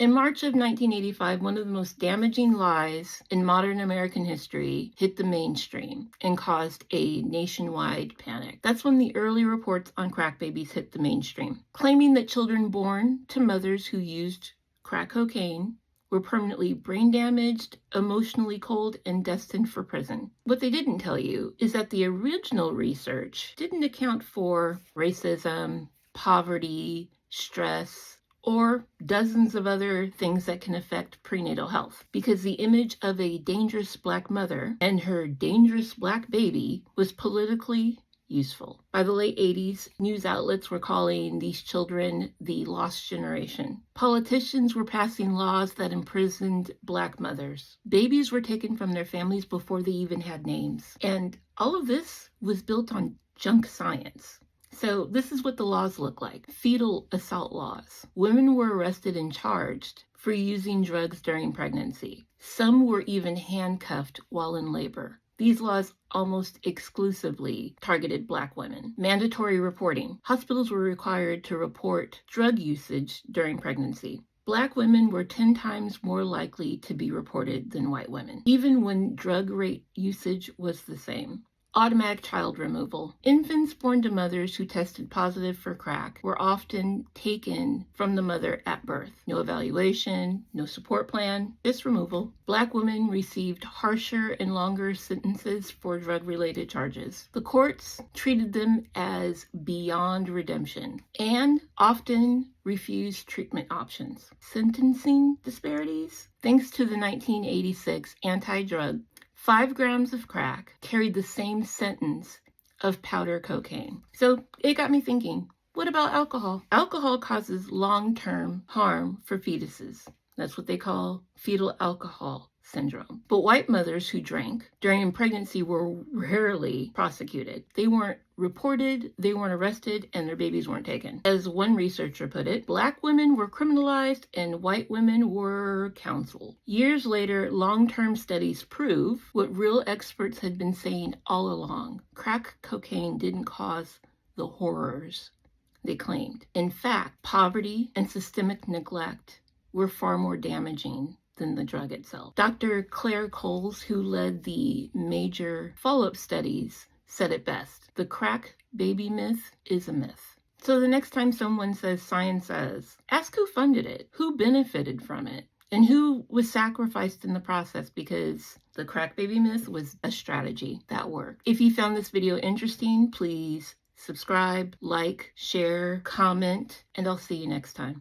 In March of 1985, one of the most damaging lies in modern American history hit the mainstream and caused a nationwide panic. That's when the early reports on crack babies hit the mainstream, claiming that children born to mothers who used crack cocaine were permanently brain damaged, emotionally cold, and destined for prison. What they didn't tell you is that the original research didn't account for racism, poverty, stress, or dozens of other things that can affect prenatal health, because the image of a dangerous Black mother and her dangerous Black baby was politically useful. By the late 80s, news outlets were calling these children the lost generation. Politicians were passing laws that imprisoned Black mothers. Babies were taken from their families before they even had names. And all of this was built on junk science. So this is what the laws look like. Fetal assault laws. Women were arrested and charged for using drugs during pregnancy. Some were even handcuffed while in labor. These laws almost exclusively targeted Black women. Mandatory reporting. Hospitals were required to report drug usage during pregnancy. Black women were 10 times more likely to be reported than white women, even when drug rate usage was the same. Automatic child removal. Infants born to mothers who tested positive for crack were often taken from the mother at birth. No evaluation, no support plan, just removal. Black women received harsher and longer sentences for drug-related charges. The courts treated them as beyond redemption and often refused treatment options. Sentencing disparities. Thanks to the 1986 anti-drug, 5 grams of crack carried the same sentence of powder cocaine. So it got me thinking, what about alcohol? Alcohol causes long-term harm for fetuses. That's what they call fetal alcohol syndrome. But white mothers who drank during pregnancy were rarely prosecuted. They weren't reported, they weren't arrested, and their babies weren't taken. As one researcher put it, Black women were criminalized and white women were counseled. Years later, long-term studies prove what real experts had been saying all along. Crack cocaine didn't cause the horrors they claimed. In fact, poverty and systemic neglect were far more damaging than the drug itself. Dr. Claire Coles, who led the major follow-up studies, said it best. The crack baby myth is a myth. So the next time someone says science says, ask who funded it, who benefited from it, and who was sacrificed in the process, because the crack baby myth was a strategy that worked. If you found this video interesting, please subscribe, like, share, comment, and I'll see you next time.